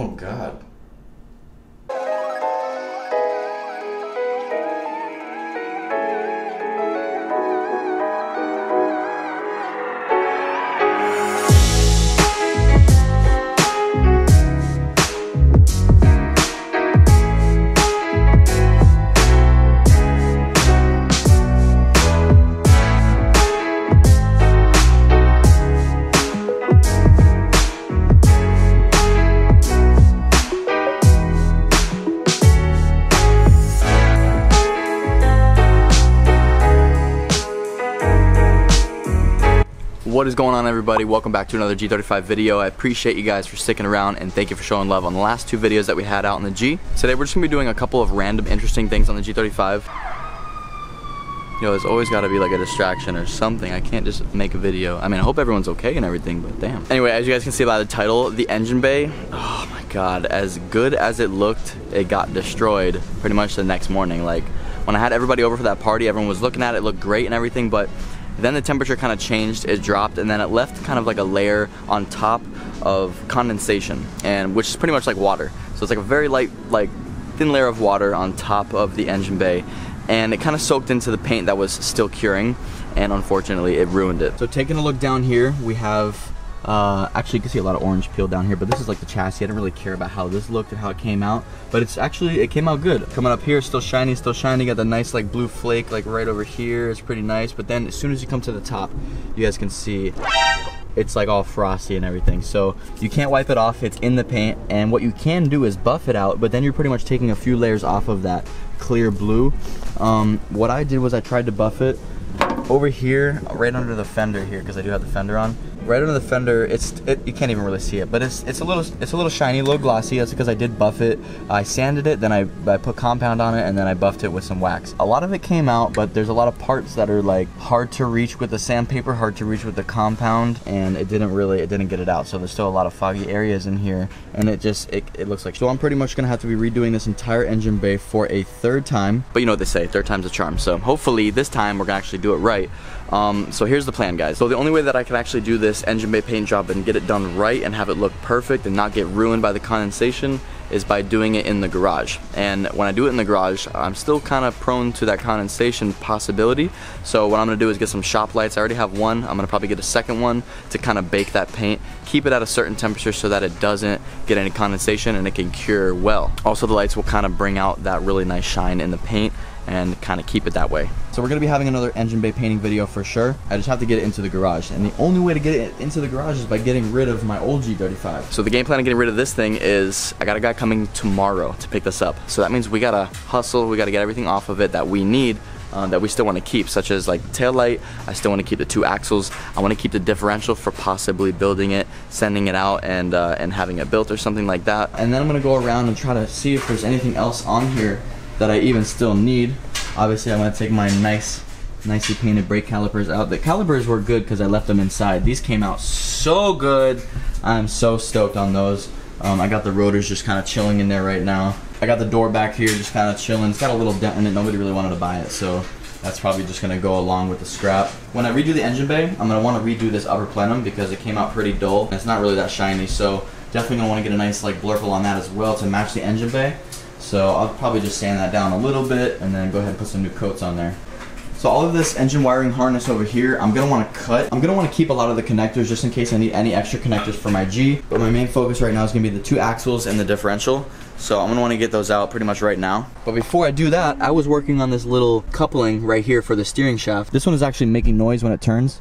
Oh God. What is going on, everybody? Welcome back to another G35 video. I appreciate you guys for sticking around and thank you for showing love on the last two videos that we had out on the G. Today we're just gonna be doing a couple of random interesting things on the G35. Yo, there's always gotta be like a distraction or something. I can't just make a video. I mean, I hope everyone's okay and everything, but damn. Anyway, as you guys can see by the title, the engine bay, oh my God, as good as it looked, it got destroyed pretty much the next morning. Like, when I had everybody over for that party, everyone was looking at it, looked great and everything, but then the temperature kind of changed, it dropped, and then it left kind of like a layer on top of condensation, and which is pretty much like water. So it's like a very light, like thin layer of water on top of the engine bay, and it kind of soaked into the paint that was still curing, and unfortunately it ruined it. So taking a look down here, we have actually you can see a lot of orange peel down here, but this is like the chassis. I didn't really care about how this looked and how it came out, but it came out good. Coming up here, still shiny, got the nice like blue flake like right over here. It's pretty nice, but then as soon as you come to the top, you guys can see it's like all frosty and everything. So you can't wipe it off, it's in the paint, and what you can do is buff it out, but then you're pretty much taking a few layers off of that clear blue. What I did was I tried to buff it over here, right under the fender here, because I do have the fender on. Right under the fender, you can't even really see it, but it's a little shiny, a little glossy. That's because I did buff it. I sanded it, then I put compound on it, and then I buffed it with some wax. A lot of it came out, but there's a lot of parts that are like hard to reach with the sandpaper, hard to reach with the compound, and it didn't get it out. So there's still a lot of foggy areas in here, and it looks like. So I'm pretty much gonna have to be redoing this entire engine bay for a third time. But you know what they say, third time's a charm. So hopefully this time we're gonna actually do it right. So here's the plan, guys. So the only way that I can actually do this engine bay paint job and get it done right and have it look perfect and not get ruined by the condensation is by doing it in the garage. And when I do it in the garage, I'm still kind of prone to that condensation possibility. So what I'm gonna do is get some shop lights. I already have one. I'm gonna probably get a second one to kind of bake that paint, keep it at a certain temperature so that it doesn't get any condensation and it can cure well. Also, the lights will kind of bring out that really nice shine in the paint and kind of keep it that way. So we're gonna be having another engine bay painting video for sure. I just have to get it into the garage, and the only way to get it into the garage is by getting rid of my old G35. So the game plan of getting rid of this thing is I got a guy coming tomorrow to pick this up. So that means we gotta hustle, we gotta get everything off of it that we need, that we still want to keep, such as like the tail light. I still want to keep the two axles. I want to keep the differential for possibly building it, sending it out, and having it built or something like that. And then I'm gonna go around and try to see if there's anything else on here that I even still need. Obviously, I'm gonna take my nicely painted brake calipers out. The calipers were good because I left them inside. These came out so good. I'm so stoked on those. I got the rotors just kind of chilling in there right now. I got the door back here just kind of chilling. It's got a little dent in it. Nobody really wanted to buy it, so that's probably just gonna go along with the scrap. When I redo the engine bay, I'm gonna want to redo this upper plenum because it came out pretty dull. It's not really that shiny, so definitely gonna want to get a nice like blurple on that as well to match the engine bay. So I'll probably just sand that down a little bit and then go ahead and put some new coats on there. So all of this engine wiring harness over here, I'm gonna want to cut. I'm gonna want to keep a lot of the connectors just in case I need any extra connectors for my G. But my main focus right now is gonna be the two axles and the differential. So I'm gonna want to get those out pretty much right now. But before I do that, I was working on this little coupling right here for the steering shaft. This one is actually making noise when it turns,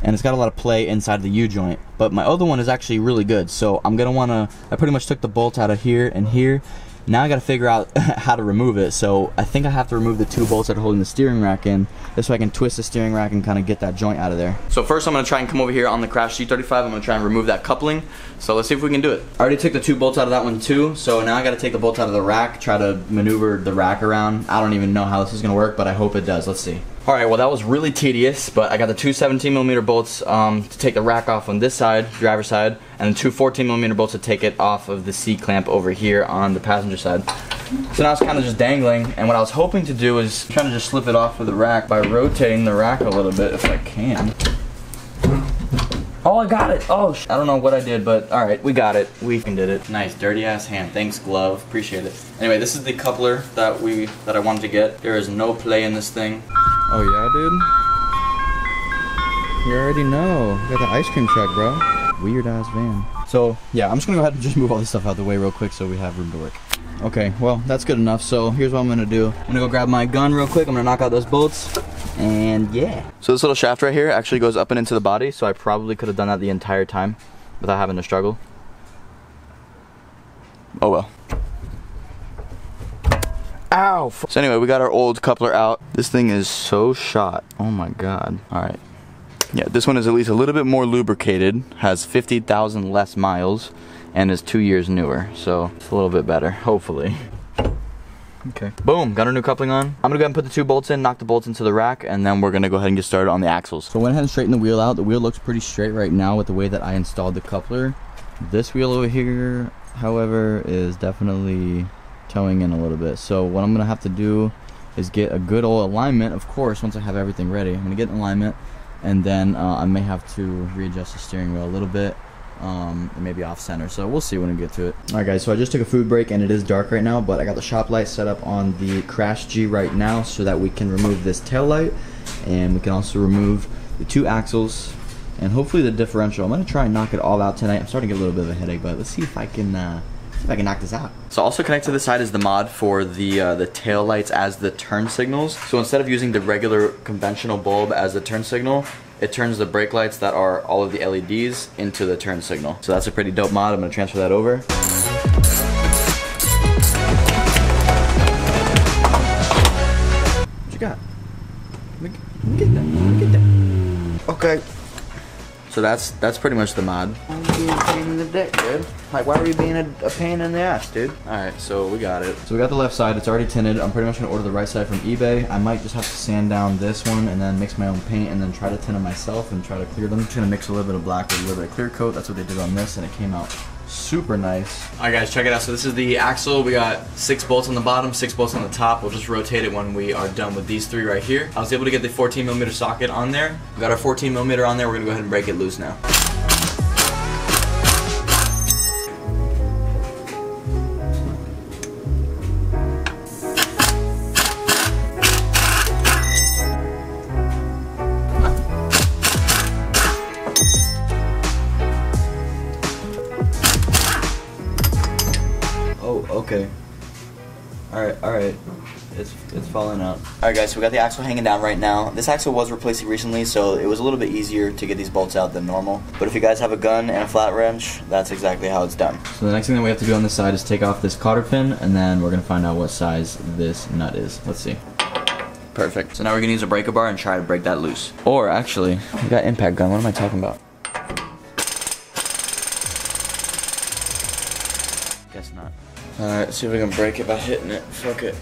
and it's got a lot of play inside the U-joint. But my other one is actually really good, so I'm gonna wanna, I pretty much took the bolt out of here and here. Now I gotta figure out how to remove it, so I think I have to remove the two bolts that are holding the steering rack in. This way I can twist the steering rack and kind of get that joint out of there. So first I'm gonna try and come over here on the Crash G35. I'm gonna try and remove that coupling. So let's see if we can do it. I already took the two bolts out of that one too, so now I gotta take the bolts out of the rack, try to maneuver the rack around. I don't even know how this is gonna work, but I hope it does. Let's see. Alright, well that was really tedious, but I got the two 17mm bolts to take the rack off on this side, driver's side, and the two 14mm bolts to take it off of the C-clamp over here on the passenger side. So now it's kind of just dangling, and what I was hoping to do is trying to just slip it off of the rack by rotating the rack a little bit if I can. Oh, I got it. Oh, I don't know what I did, but all right, we got it. We did it. Nice, dirty ass hand. Thanks, glove. Appreciate it. Anyway, this is the coupler that I wanted to get. There is no play in this thing. Oh yeah, dude. You already know. You got the ice cream truck, bro. Weird ass van. So yeah, I'm just gonna go ahead and just move all this stuff out of the way real quick so we have room to work. Okay, well, that's good enough. So here's what I'm gonna do. I'm gonna go grab my gun real quick. I'm gonna knock out those bolts. And yeah. So this little shaft right here actually goes up and into the body, so I probably could have done that the entire time without having to struggle. Oh well. Ow! So anyway, we got our old coupler out. This thing is so shot. Oh my god. Alright. Yeah, this one is at least a little bit more lubricated, has 50,000 less miles, and is 2 years newer. So it's a little bit better, hopefully. Okay. Boom, got our new coupling on. I'm gonna go ahead and put the 2 bolts in, knock the bolts into the rack, and then we're gonna go ahead and get started on the axles. So I went ahead and straightened the wheel out. The wheel looks pretty straight right now with the way that I installed the coupler. This wheel over here, however, is definitely towing in a little bit. So what I'm gonna have to do is get a good old alignment, of course, once I have everything ready. I'm gonna get an alignment, and then I may have to readjust the steering wheel a little bit. Maybe off center, so we'll see when we get to it. Alright guys, so I just took a food break and it is dark right now, but I got the shop light set up on the Crash G right now so that we can remove this tail light, and we can also remove the 2 axles and hopefully the differential. I'm gonna try and knock it all out tonight. I'm starting to get a little bit of a headache, but let's see if I can knock this out. So also connected to the side is the mod for the tail lights as the turn signals. So instead of using the regular conventional bulb as the turn signal, it turns the brake lights that are all of the LEDs into the turn signal. So that's a pretty dope mod. I'm gonna transfer that over. What you got? Let me get that. Let me get that. Okay. So that's pretty much the mod. Why are you being a pain in the dick, dude? Like, why are you being a pain in the ass, dude? Alright, so we got it. So we got the left side, it's already tinted. I'm pretty much gonna order the right side from eBay. I might just have to sand down this one and then mix my own paint and then try to tint it myself and try to clear them. I'm just gonna mix a little bit of black with a little bit of clear coat. That's what they did on this, and it came out super nice. Alright guys, check it out. So this is the axle. We got 6 bolts on the bottom, 6 bolts on the top. We'll just rotate it when we are done with these 3 right here. I was able to get the 14mm socket on there. We got our 14mm on there. We're gonna go ahead and break it loose now. Okay. Alright. It's falling out. Alright guys, so we got the axle hanging down right now. This axle was replaced recently, so it was a little bit easier to get these bolts out than normal. But if you guys have a gun and a flat wrench, that's exactly how it's done. So the next thing that we have to do on this side is take off this cotter pin, and then we're gonna find out what size this nut is. Let's see. Perfect. So now we're gonna use a breaker bar and try to break that loose. Or actually, we got impact gun. What am I talking about? Guess not. Alright, let's see if we can break it by hitting it. Fuck it.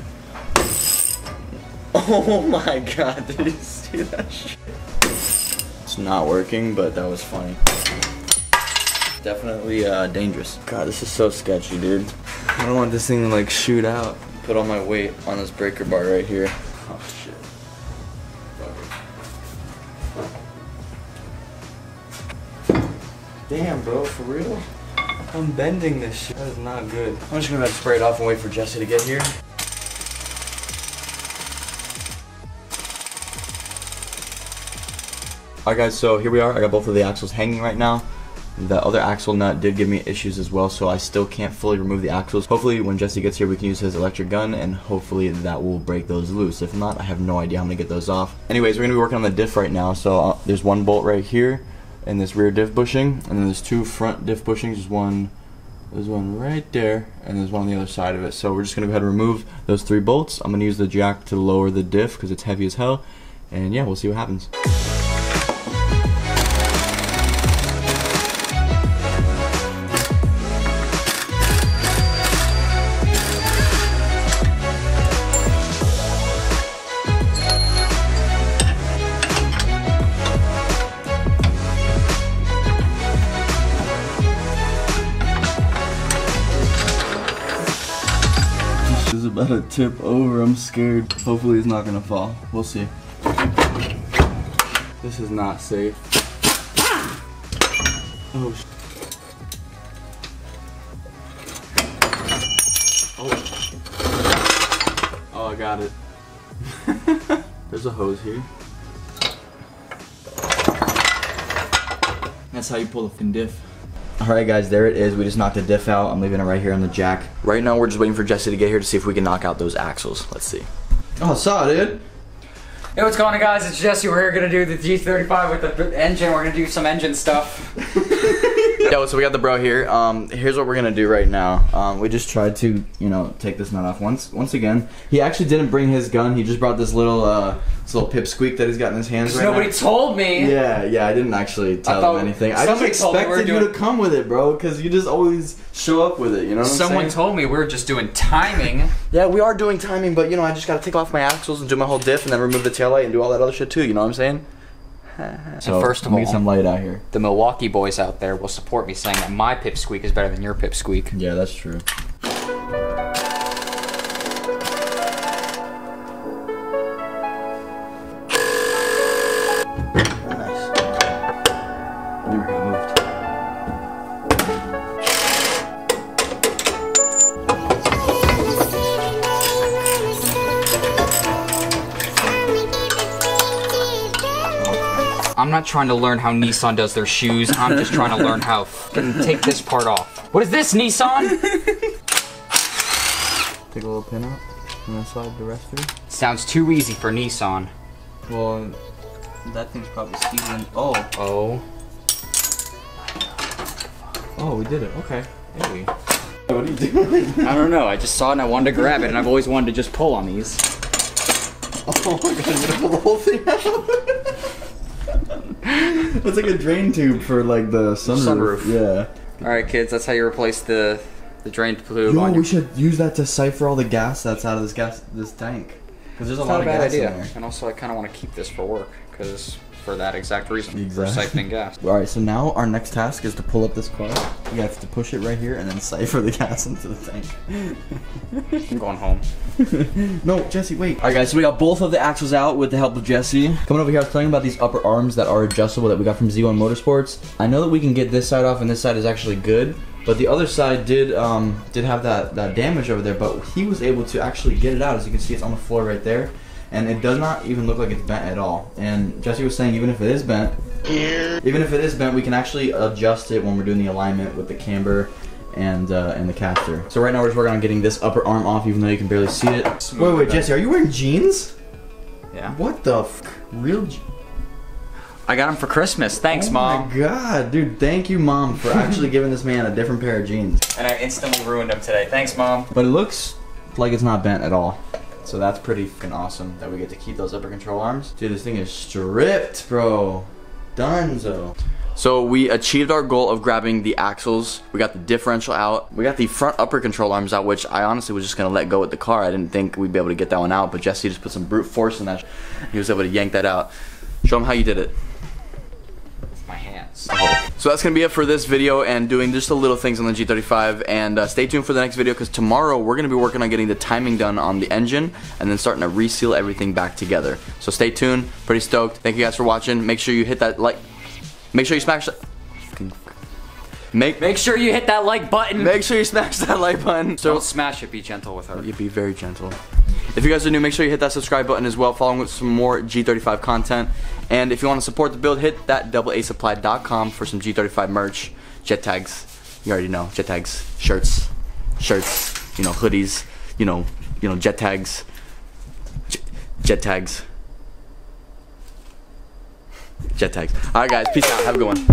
Oh my god, did you see that shit? It's not working, but that was funny. Definitely dangerous. God, this is so sketchy, dude. I don't want this thing to like shoot out. Put all my weight on this breaker bar right here. Oh shit. Fuck it. Damn, bro, for real? I'm bending this shit. That is not good. I'm just gonna spray it off and wait for Jesse to get here. Alright guys, so here we are. I got both of the axles hanging right now. The other axle nut did give me issues as well, so I still can't fully remove the axles. Hopefully when Jesse gets here we can use his electric gun, and hopefully that will break those loose. If not, I have no idea how I'm gonna get those off. Anyways, we're gonna be working on the diff right now. So there's one bolt right here and this rear diff bushing, and then there's 2 front diff bushings. There's one right there, and there's one on the other side of it. So we're just gonna go ahead and remove those 3 bolts. I'm gonna use the jack to lower the diff because it's heavy as hell, and yeah, we'll see what happens. Is about to tip over. I'm scared. Hopefully it's not gonna fall. We'll see. This is not safe. Oh, oh, I got it. There's a hose here. That's how you pull the fin diff. Alright guys, there it is. We just knocked the diff out. I'm leaving it right here on the jack. Right now we're just waiting for Jesse to get here to see if we can knock out those axles. Let's see. Oh, saw it, dude. Hey, what's going on, guys? It's Jesse. We're here gonna do the G35 with the engine. We're gonna do some engine stuff. Yo, so we got the bro here. Here's what we're gonna do right now. We just tried to, you know, take this nut off once again. He actually didn't bring his gun. He just brought this little pipsqueak that he's got in his hands right now. Nobody told me. Yeah, I didn't actually tell him anything. I just expected you to come with it, bro, because you just always show up with it. You know what I'm saying? Someone told me we were just doing timing. Yeah, we are doing timing, but you know, I just gotta take off my axles and do my whole diff, and then remove the taillight and do all that other shit too. You know what I'm saying? So first of all, get some light out here. The Milwaukee boys out there will support me saying that my pipsqueak is better than your pipsqueak. Yeah, that's true. Nice. Never got moved. I'm not trying to learn how Nissan does their shoes. I'm just trying to learn how to take this part off. What is this, Nissan? Take a little pin out and then slide the rest through. Sounds too easy for Nissan. Well, that thing's probably stealing. Oh, we did it. Okay. Hey. What are you doing? I don't know. I just saw it and I wanted to grab it, and I've always wanted to just pull on these. Oh my god, you pull the whole thing out? It's like a drain tube for like the sunroof. Yeah. Alright kids, that's how you replace the drain fluid. Yo, we should use that to siphon all the gas that's out of this tank. Because there's a lot of gas in there. And also I kind of want to keep this for work, because for that exact reason. Exactly. For siphoning gas. Alright, so now our next task is to pull up this car. You have to push it right here and then siphon the gas into the tank. I'm going home. No, Jesse, wait. Alright guys, so we got both of the axles out with the help of Jesse. Coming over here, I was telling you about these upper arms that are adjustable that we got from Z1 Motorsports. I know that we can get this side off and this side is actually good, but the other side did have that damage over there, but he was able to actually get it out. As you can see, it's on the floor right there. And it does not even look like it's bent at all. And Jesse was saying even if it is bent, we can actually adjust it when we're doing the alignment with the camber and the caster. So right now we're just working on getting this upper arm off, even though you can barely see it. Wait, Jesse, are you wearing jeans? Yeah. What the real? I got them for Christmas. Thanks, Mom. Oh my god, dude, thank you, Mom, for actually giving this man a different pair of jeans. And I instantly ruined them today. Thanks, Mom. But it looks like it's not bent at all. So that's pretty fucking awesome that we get to keep those upper control arms. Dude, this thing is stripped, bro. Dunzo. So we achieved our goal of grabbing the axles. We got the differential out. We got the front upper control arms out, which I honestly was just gonna let go with the car. I didn't think we'd be able to get that one out, but Jesse just put some brute force in that. He was able to yank that out. Show him how you did it. With my hands. So that's gonna be it for this video and doing just the little things on the G35, and stay tuned for the next video because tomorrow we're gonna be working on getting the timing done on the engine and then starting to reseal everything back together. So stay tuned, pretty stoked. Thank you guys for watching. Make sure you hit that like, make sure you smash that. Make sure you hit that like button. Make sure you smash that like button. So don't smash it, be gentle with her. You be very gentle. If you guys are new, make sure you hit that subscribe button as well, following with some more G35 content. And if you want to support the build, hit that DoubleASupply.com for some G35 merch, jet tags. You already know, jet tags, shirts, you know, hoodies, you know, jet tags, jet tags. All right, guys, peace out. Have a good one.